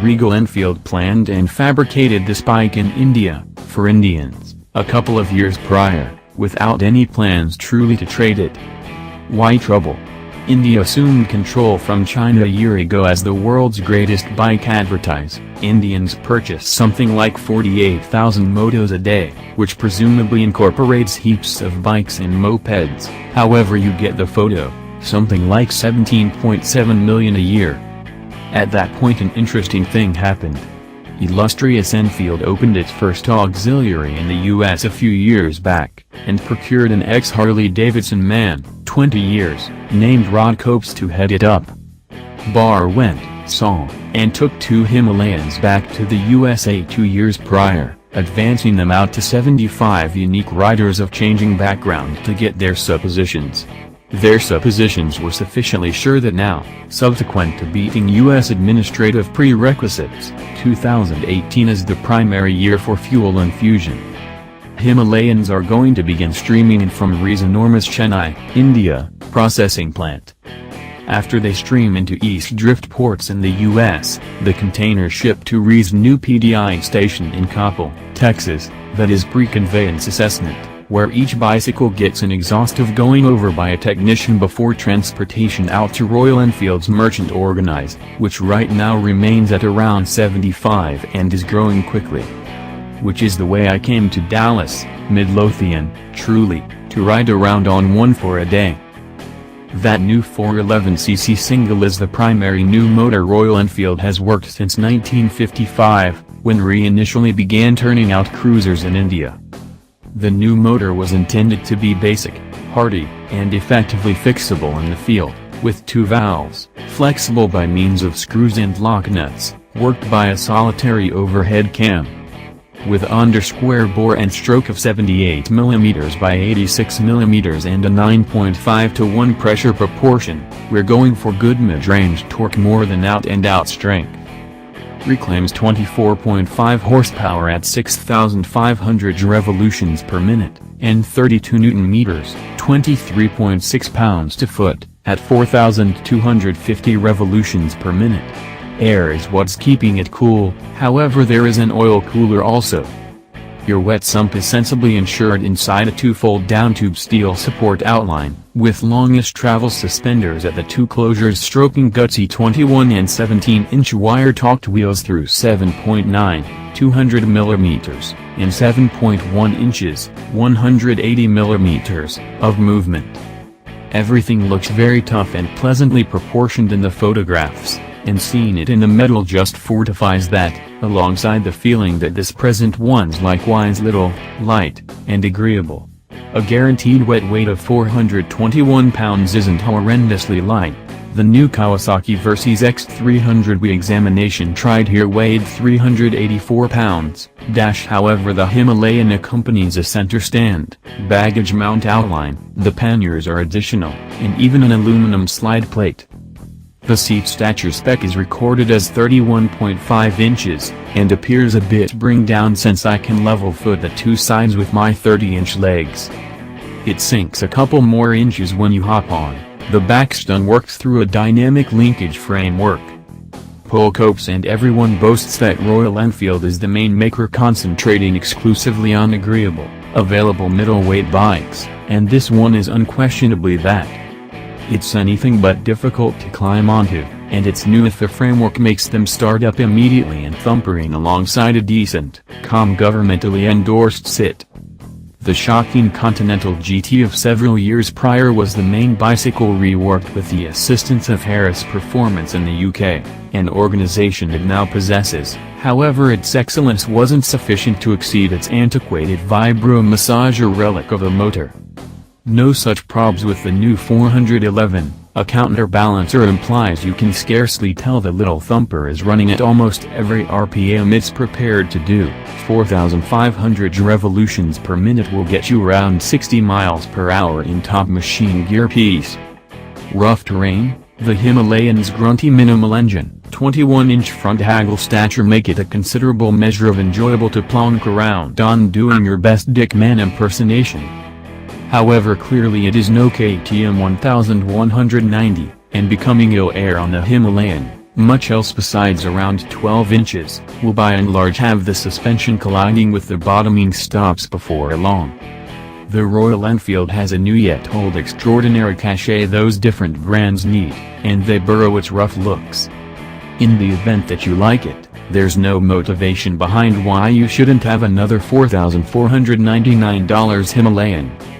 Royal Enfield planned and fabricated this bike in India, for Indians, a couple of years prior, without any plans truly to trade it. Why trouble? India assumed control from China a year ago as the world's greatest bike advertise. Indians purchase something like 48,000 motos a day, which presumably incorporates heaps of bikes and mopeds. However you get the photo, something like 17.7 million a year. At that point an interesting thing happened. Illustrious Enfield opened its first auxiliary in the US a few years back, and procured an ex-Harley-Davidson man, 20 years, named Rod Copes to head it up. Barr went, saw, and took 2 Himalayans back to the USA 2 years prior, advancing them out to 75 unique riders of changing background to get their suppositions. Their suppositions were sufficiently sure that now, subsequent to beating U.S. administrative prerequisites, 2018 is the primary year for fuel infusion. Himalayans are going to begin streaming in from REE's enormous Chennai, India, processing plant. After they stream into East Drift ports in the U.S., the containers ship to REE's new PDI station in Coppell, Texas, that is pre-conveyance assessment, where each bicycle gets an exhaustive going over by a technician before transportation out to Royal Enfield's merchant organize, which right now remains at around 75 and is growing quickly. Which is the way I came to Dallas, Midlothian, truly, to ride around on one for a day. That new 411cc single is the primary new motor Royal Enfield has worked since 1955, when REE initially began turning out cruisers in India. The new motor was intended to be basic, hardy, and effectively fixable in the field, with 2 valves, flexible by means of screws and lock nuts, worked by a solitary overhead cam. With under-square bore and stroke of 78mm by 86mm and a 9.5:1 pressure proportion, we're going for good mid-range torque more than out-and-out strength. Reclaims 24.5 horsepower at 6,500 revolutions per minute, and 32 Nm, 23.6 pounds-to-foot, at 4,250 revolutions per minute. Air is what's keeping it cool, however there is an oil cooler also. Your wet sump is sensibly ensured inside a 2-fold down-tube steel support outline, with longish travel suspenders at the 2 closures stroking gutsy 21 and 17-inch wire-topped wheels through 7.9, 200mm, and 7.1 inches, 180mm, of movement. Everything looks very tough and pleasantly proportioned in the photographs, and seeing it in the metal just fortifies that, alongside the feeling that this present one's likewise little, light, and agreeable. A guaranteed wet weight of 421 pounds isn't horrendously light. The new Kawasaki Versys X300 we examination tried here weighed 384 pounds. However the Himalayan accompanies a center stand, baggage mount outline, the panniers are additional, and even an aluminum slide plate. The seat stature spec is recorded as 31.5 inches, and appears a bit bring down since I can level foot the 2 sides with my 30-inch legs. It sinks a couple more inches when you hop on. The backstone works through a dynamic linkage framework. Paul Copes and everyone boasts that Royal Enfield is the main maker concentrating exclusively on agreeable, available middleweight bikes, and this one is unquestionably that. It's anything but difficult to climb onto, and it's new if the framework makes them start up immediately and thumpering alongside a decent, calm governmentally endorsed sit. The shocking Continental GT of several years prior was the main bicycle reworked with the assistance of Harris Performance in the UK, an organization it now possesses. However its excellence wasn't sufficient to exceed its antiquated vibro-massager relic of a motor. No such probs with the new 411, a counterbalancer implies you can scarcely tell the little thumper is running at almost every RPM it's prepared to do. 4,500 revolutions per minute will get you around 60 miles per hour in top machine gear piece. Rough terrain, the Himalayan's grunty minimal engine, 21-inch front haggle stature make it a considerable measure of enjoyable to plonk around on doing your best Dickman impersonation. However clearly it is no KTM 1190, and becoming ill air on the Himalayan, Much else besides around 12 inches, will by and large have the suspension colliding with the bottoming stops before long. The Royal Enfield has a new yet old extraordinary cachet those different brands need, and they borrow its rough looks. In the event that you like it, there's no motivation behind why you shouldn't have another $4,499 Himalayan.